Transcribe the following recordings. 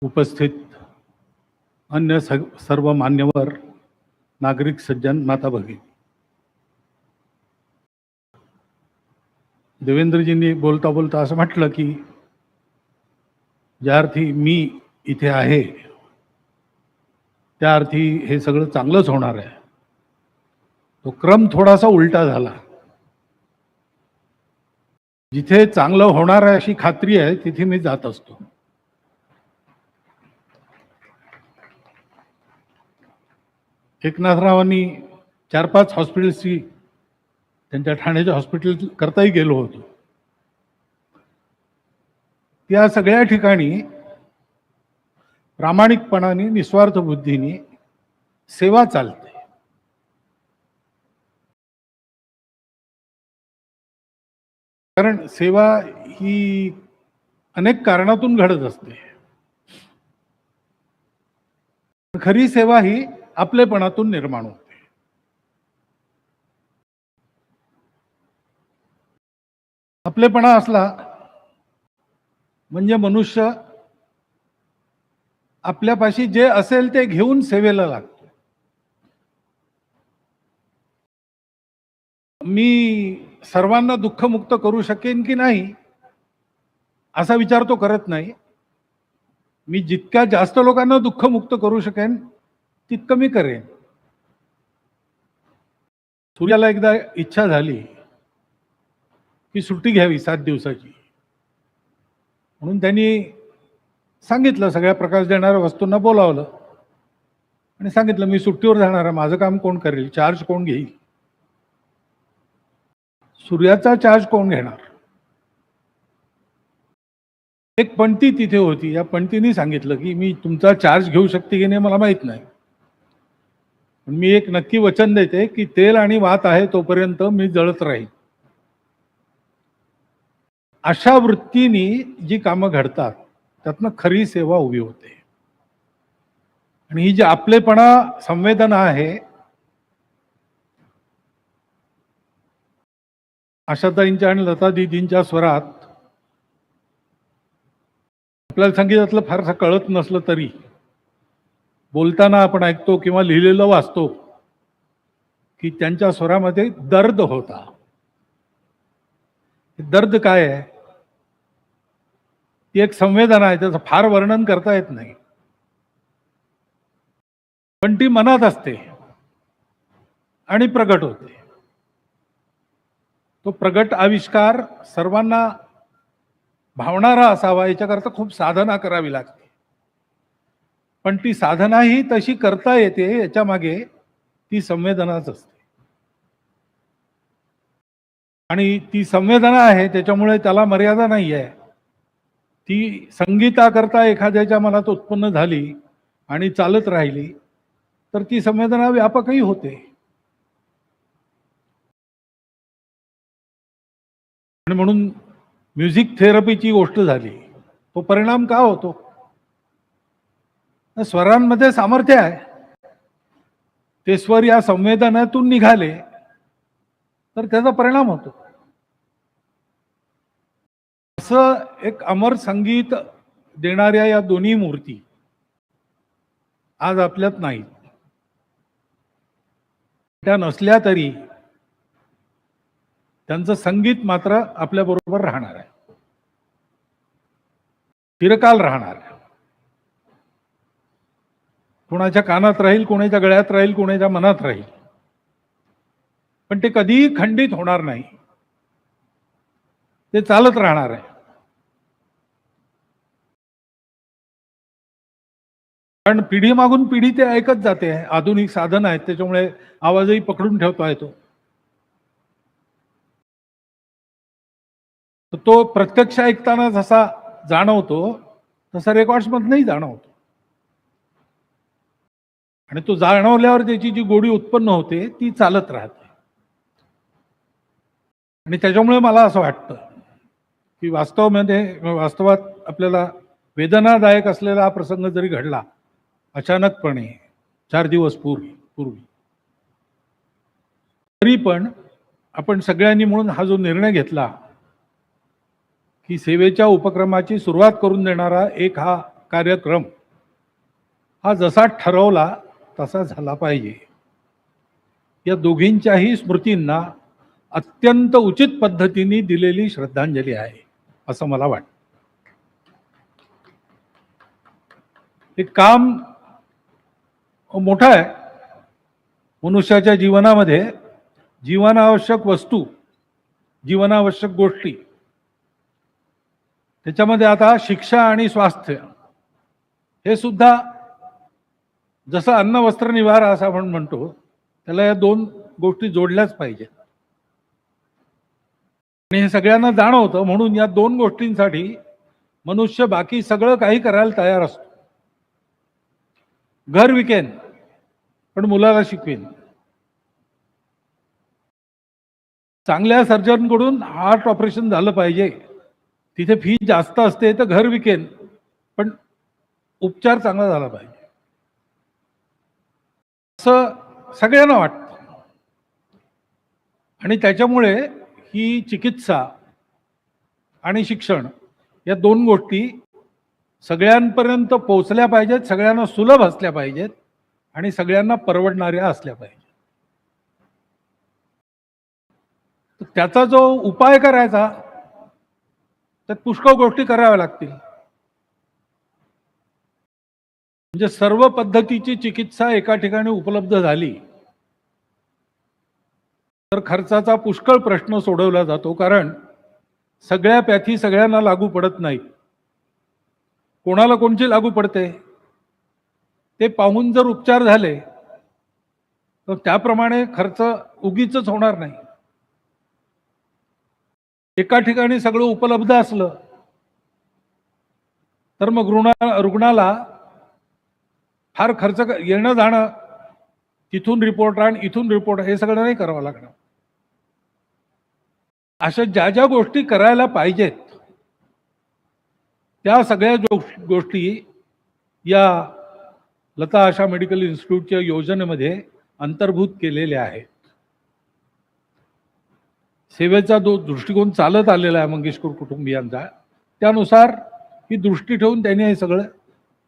उपस्थित अन्य सर्व मान्यवर नागरिक सज्जन माता भगिनी, देवेंद्रजींनी बोलता बोलता असं म्हटलं की ज्या अर्थी मी इथे आहे त्या अर्थी हे सगळं चांगलंच होणार आहे. तो क्रम थोडासा उलटा झाला. जिथे चांगलं होणार आहे अशी खात्री आहे तिथे मी जात असतो. एकनाथरावांनी 4-5 हॉस्पिटल्सची त्यांच्या ठाण्याच्या हॉस्पिटल करताही गेलो होतो. त्या सगळ्या ठिकाणी प्रामाणिकपणाने निस्वार्थ बुद्धीने सेवा चालते. कारण सेवा ही अनेक कारणातून घडत असते. खरी सेवा ही आपलेपणातून निर्माण होते. आपलेपणा असला म्हणजे मनुष्य आपल्यापाशी जे असेल ते घेऊन सेवेला लागतो. मी सर्वांना दुःखमुक्त करू शकेन की नाही असा विचार तो करत नाही. मी जितक्या जास्त लोकांना दुःखमुक्त करू शकेन तितकं मी करेन. सूर्याला एकदा इच्छा झाली की सुट्टी घ्यावी 7 दिवसाची, म्हणून त्यांनी सांगितलं, सगळ्या प्रकाश देणाऱ्या वस्तूंना बोलावलं आणि सांगितलं मी सुट्टीवर जाणार आहे, माझं काम कोण करेल, चार्ज कोण घेईल. सूर्याचा चार्ज कोण घेणार. एक पणती तिथे होती. या पणतीने सांगितलं की मी तुमचा चार्ज घेऊ शकते की नाही मला माहित नाही, पण मी एक नक्की वचन देते की तेल आणि वात आहे तोपर्यंत मी जळत राहील. अशा वृत्तीने जी कामं घडतात त्यातनं खरी सेवा उभी होते. आणि ही जी आपलेपणा संवेदना आहे, आशाताईंच्या आणि लता दीदींच्या स्वरात आपल्याला संगीतातलं फारसं कळत नसलं तरी बोलताना आपण ऐकतो किंवा लिहिलेलं वाचतो की त्यांच्या स्वरामध्ये दर्द होता. दर्द काय आहे? ती एक संवेदना आहे, त्याचं फार वर्णन करता येत नाही, पण ती मनात असते आणि प्रगट होते. तो प्रगट आविष्कार सर्वांना भावणारा असावा याच्याकरता खूप साधना करावी लागते. पण ती साधनाही तशी करता येते याच्या मागे ती संवेदनाच असते. आणि ती संवेदना आहे त्याच्यामुळे त्याला मर्यादा नाही आहे. ती संगीताकरता एखाद्याच्या मनात उत्पन्न झाली आणि चालत राहिली तर ती संवेदना व्यापकही होते. आणि म्हणून म्युझिक थेरपीची गोष्ट झाली. तो परिणाम का होतो? स्वरांमध्ये सामर्थ्य आहे. ते स्वर या संवेदनातून निघाले तर त्याचा परिणाम होतो. असं एक अमर संगीत देणाऱ्या या दोन्ही मूर्ती आज आपल्यात नाहीत. त्या नसल्या तरी त्यांचं संगीत मात्र आपल्या बरोबर राहणार आहे, चिरकाल राहणार आहे. कोणाच्या कानात राहील, कोणाच्या गळ्यात राहील, कोणाच्या मनात राहील, पण ते कधीही खंडित होणार नाही. ते चालत राहणार आहे. कारण पिढी मागून पिढी ते ऐकत जाते. आधुनिक साधन आहेत त्याच्यामुळे आवाजही पकडून ठेवता येतो. तो प्रत्यक्ष ऐकताना जसा जाणवतो तसा रेकॉर्ड्स मधनही जाणवतो. आणि तो जाणवल्यावर त्याची जी गोडी उत्पन्न होते ती चालत राहते. आणि त्याच्यामुळे मला असं वाटतं की वास्तवात आपल्याला वेदनादायक असलेला हा प्रसंग जरी घडला अचानकपणे 4 दिवस पूर्वी, तरी पण आपण सगळ्यांनी म्हणून हा जो निर्णय घेतला की सेवेच्या उपक्रमाची सुरुवात करून देणारा एक हा कार्यक्रम हा जसा ठरवला तसा झाला पाहिजे. या दोघींच्याही स्मृतींना अत्यंत उचित पद्धतीने दिलेली श्रद्धांजली आहे असं मला वाटतं. हे काम मोठं आहे. मनुष्याच्या जीवनामध्ये जीवनावश्यक वस्तू, जीवनावश्यक गोष्टी, त्याच्यामध्ये आता शिक्षा आणि स्वास्थ्य हे सुद्धा, जसं अन्न वस्त्र निवारा असं आपण म्हणतो, त्याला या दोन गोष्टी जोडल्याच पाहिजेत. आणि हे सगळ्यांना जाणवतं, म्हणून या दोन गोष्टींसाठी मनुष्य बाकी सगळं काही करायला तयार असतो. घर विकेन पण मुलाला शिकवेन. चांगल्या सर्जनकडून हार्ट ऑपरेशन झालं पाहिजे, तिथे फी जास्त असते, तर घर विकेन पण उपचार चांगला झाला पाहिजे असं सगळ्यांना वाटतं. आणि त्याच्यामुळे ही चिकित्सा आणि शिक्षण या दोन गोष्टी सगळ्यांपर्यंत पोहोचल्या पाहिजेत, सगळ्यांना सुलभ असल्या पाहिजेत आणि सगळ्यांना परवडणाऱ्या असल्या पाहिजेत. तर त्याचा जो उपाय करायचा, त्यात पुष्कळ गोष्टी कराव्या लागतील. म्हणजे सर्व पद्धतीची चिकित्सा एका ठिकाणी उपलब्ध झाली तर खर्चाचा पुष्कळ प्रश्न सोडवला जातो. कारण सगळ्या पॅथी सगळ्यांना लागू पडत नाहीत. कोणाला कोणची लागू पडते ते पाहून जर उपचार झाले तर त्याप्रमाणे खर्च उगीच होणार नाही. एका ठिकाणी सगळं उपलब्ध असलं तर मग रुग्णाला फार खर्च येणं जाणं, तिथून रिपोर्ट आण, इथून रिपोर्ट, हे सगळं नाही करावं लागणार. अशा ज्या ज्या गोष्टी करायला पाहिजेत त्या सगळ्या गोष्टी या लता आशा मेडिकल इन्स्टिट्यूटच्या योजनेमध्ये अंतर्भूत केलेल्या आहेत. सेवेचा जो दृष्टिकोन चालत आलेला आहे मंगेशकर कुटुंबियांचा, त्यानुसार ही दृष्टी ठेवून त्यांनी हे सगळं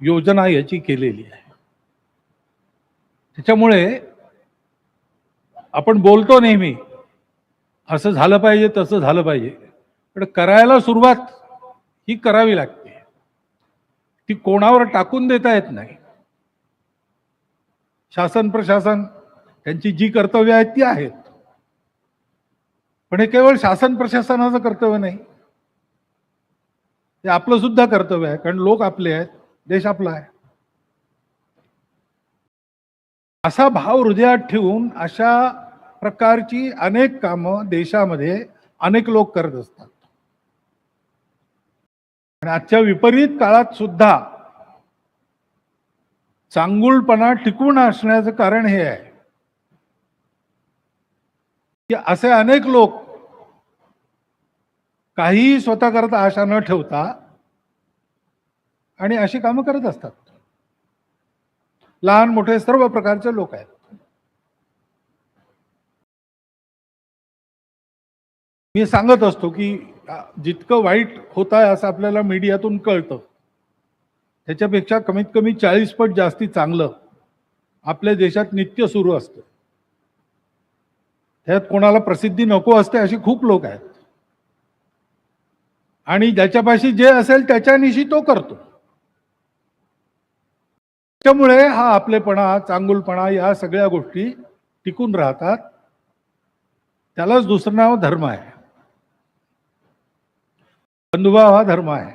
योजना याची केलेली आहे. त्याच्यामुळे आपण बोलतो नेहमी असं झालं पाहिजे, तसं झालं पाहिजे, पण करायला सुरुवात ही करावी लागते. ती कोणावर टाकून देता येत नाही. शासन प्रशासन त्यांची जी कर्तव्य आहेत ती आहेत, पण हे केवळ शासन प्रशासनाचं कर्तव्य नाही, ते आपलं सुद्धा कर्तव्य आहे. कारण लोक आपले आहेत, देश आपला आहे. असा भाव हृदयात ठेवून अशा प्रकारची अनेक कामं देशामध्ये अनेक लोक करत असतात. आणि आजच्या विपरीत काळात सुद्धा चांगुलपणा टिकून असण्याचं कारण हे आहे की असे अनेक लोक काही स्वतः करता आशा न ठेवता आणि अशी कामं करत असतात. लहान मोठे सर्व प्रकारचे लोक आहेत. मी सांगत असतो की जितकं वाईट होत आहे असं आपल्याला मीडियातून कळतं, त्याच्यापेक्षा कमीत कमी 40 पट जास्ती चांगलं आपल्या देशात नित्य सुरू असतं. त्यात कोणाला प्रसिद्धी नको असते अशी खूप लोक आहेत, आणि ज्याच्यापाशी जे असेल त्याच्यानिशी तो करतो. त्यामुळे हा आपलेपणा, चांगुलपणा या सगळ्या गोष्टी टिकून राहतात. त्यालाच दुसरं नाव धर्म आहे. बंधुभाव हा धर्म आहे.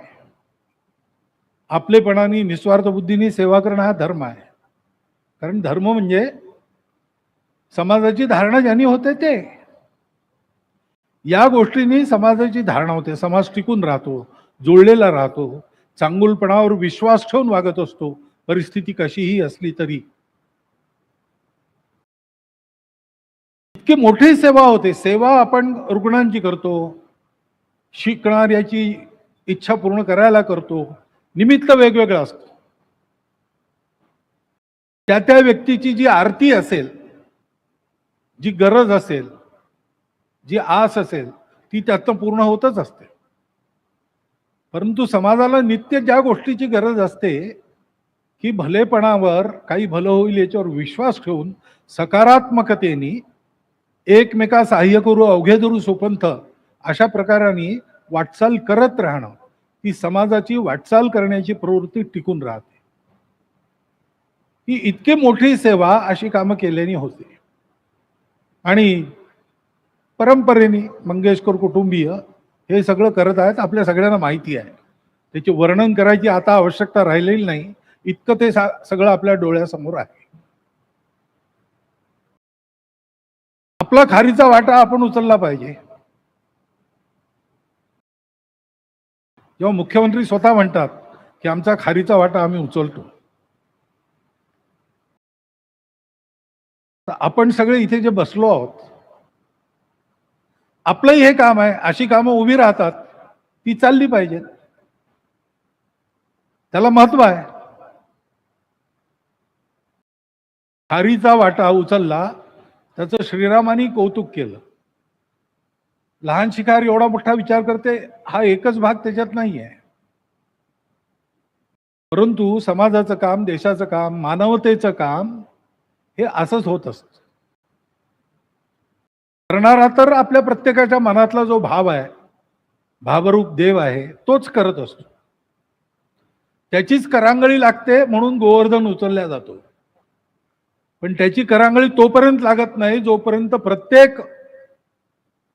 आपलेपणाने निस्वार्थ बुद्धीने सेवा करणं हा धर्म आहे. कारण धर्म म्हणजे समाजाची धारणा ज्यांनी होते ते, या गोष्टींनी समाजाची धारणा होते. समाज टिकून राहतो, जुळलेला राहतो, चांगुलपणावर विश्वास ठेवून वागत असतो, परिस्थिती कशीही असली तरी. इतकी मोठी सेवा होते. सेवा आपण रुग्णांची करतो, शिकणाऱ्याची इच्छा पूर्ण करायला करतो. निमित्त वेगवेगळं असतं. त्या त्या व्यक्तीची जी आरती असेल, जी गरज असेल, जी आस असेल, ती त्यातनं पूर्ण होतच असते. परंतु समाजाला नित्य ज्या गोष्टीची गरज असते की भलेपणावर काही भलं होईल याच्यावर विश्वास ठेवून सकारात्मकतेने एकमेका सहाय्य करू अवघे धरू सोपंथ अशा प्रकाराने वाटचाल करत राहणं ही समाजाची वाटचाल करण्याची प्रवृत्ती टिकून राहते. ही इतकी मोठी सेवा अशी कामं केल्याने होते. आणि परंपरेने मंगेशकर कुटुंबीय हे सगळं करत आहेत, आपल्या सगळ्यांना माहिती आहे. त्याचे वर्णन करायची आता आवश्यकता राहिलेली नाही, इतकं ते सगळं आपल्या डोळ्यासमोर आहे. आपला खारीचा वाटा आपण उचलला पाहिजे. जेव्हा मुख्यमंत्री स्वतः म्हणतात की आमचा खारीचा वाटा आम्ही उचलतो, तर आपण सगळे इथे जे बसलो आहोत, आपलंही हे काम आहे. अशी कामं उभी राहतात, ती चालली पाहिजेत, त्याला महत्व आहे. खारीचा वाटा उचलला, त्याचं श्रीरामानी कौतुक केलं. लहान शिकार एवढा मोठा विचार करते, हा एकच भाग त्याच्यात नाही आहे. परंतु समाजाचं काम, देशाचं काम, मानवतेचं काम हे असंच होत असतं. करणारा तर आपल्या प्रत्येकाच्या मनातला जो भाव आहे, भावरूप देव आहे, तोच करत असतो. त्याचीच करांगळी लागते म्हणून गोवर्धन उचलल्या जातो. पण त्याची करांगळी तोपर्यंत लागत नाही जोपर्यंत प्रत्येक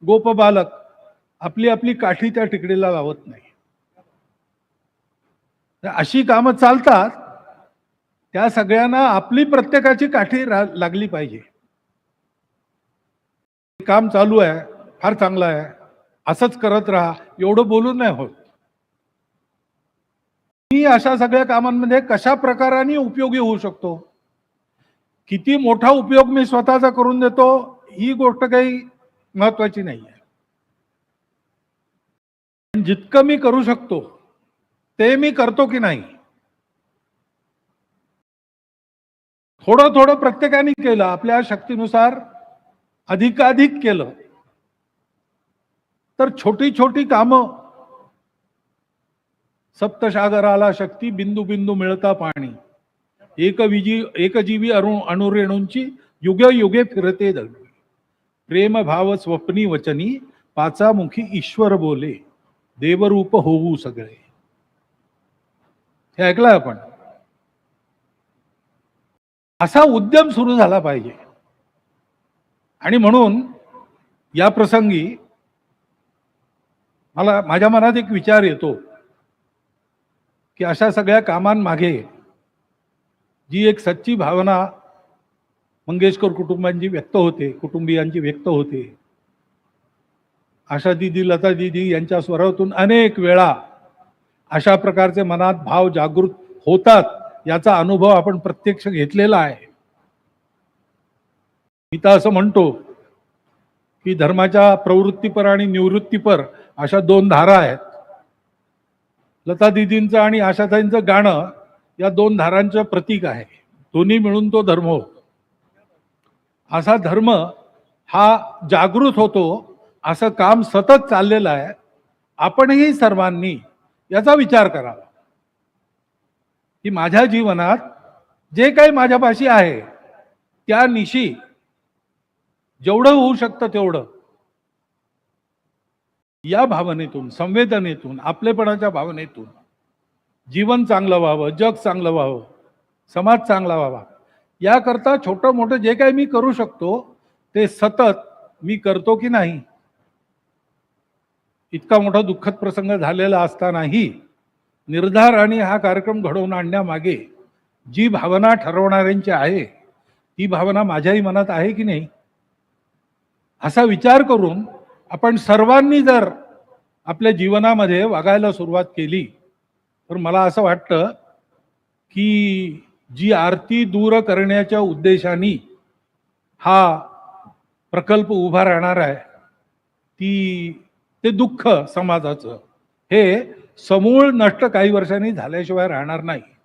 गोपबालक आपली आपली काठी त्या टिकडीला लावत नाही. अशी कामं चालतात, त्या सगळ्यांना आपली प्रत्येकाची काठी लागली पाहिजे. काम चालू आहे, फार चांगलं आहे, असंच करत राहा, एवढं बोलून नाही होत. मी अशा सगळ्या कामांमध्ये कशा प्रकाराने उपयोगी होऊ शकतो, किती मोठा उपयोग मी स्वतःचा करून देतो, ही गोष्ट काही महत्वाची नाही आहे. जितकं मी करू शकतो ते मी करतो की नाही, थोडं थोडं प्रत्येकाने केलं, आपल्या शक्तीनुसार अधिकाधिक केलं, तर छोटी छोटी कामं, सप्तसागराला शक्ती बिंदू बिंदू मिळता पाणी, एकजीवी अणुरेणूंची युगे युगे फिरते दळवी, प्रेम भाव स्वप्नी वचनी पाचामुखी ईश्वर बोले, देवरूप होऊ सगळे. हे ऐकलंय आपण. असा उद्यम सुरू झाला पाहिजे. आणि म्हणून या प्रसंगी मला माझ्या मनात एक विचार येतो की अशा सगळ्या कामांमागे जी एक सच्ची भावना मंगेशकर कुटुंबियांची व्यक्त होते, आशा दीदी, लता दीदी यांच्या स्वरातून अनेक वेळा अशा प्रकारचे मनात भाव जागृत होतात, याचा अनुभव आपण प्रत्यक्ष घेतलेला आहे. मी तर असं म्हणतो की धर्माच्या प्रवृत्तीपर आणि निवृत्तीपर अशा दोन धारा आहेत. लता दीदींचं आणि आशाताईंचं गाणं या दोन धारांचं प्रतीक आहे. दोन्ही मिळून तो धर्म होतो. असा धर्म हा जागृत होतो, असं काम सतत चाललेलं आहे. आपणही सर्वांनी याचा विचार करावा की माझ्या जीवनात जे काही माझ्यापाशी आहे त्या निशी जेवढं होऊ शकतं तेवढं या भावनेतून, संवेदनेतून, आपलेपणाच्या भावनेतून जीवन चांगलं व्हावं, जग चांगलं व्हावं, समाज चांगला व्हावा, याकरता छोटं मोठं जे काही मी करू शकतो ते सतत मी करतो की नाही. इतका मोठा दुःखद प्रसंग झालेला असतानाही निर्धाराने हा कार्यक्रम घडवून आणण्यामागे जी भावना ठरवणाऱ्यांची आहे ती भावना माझ्याही मनात आहे की नाही, असा विचार करून आपण सर्वांनी जर आपल्या जीवनामध्ये वागायला सुरुवात केली तर मला असं वाटतं की जी आरती दूर करण्याच्या उद्देशाने हा प्रकल्प उभा राहणार आहे, ते दुःख समाजाचं हे समूळ नष्ट काही वर्षांनी झाल्याशिवाय राहणार नाही.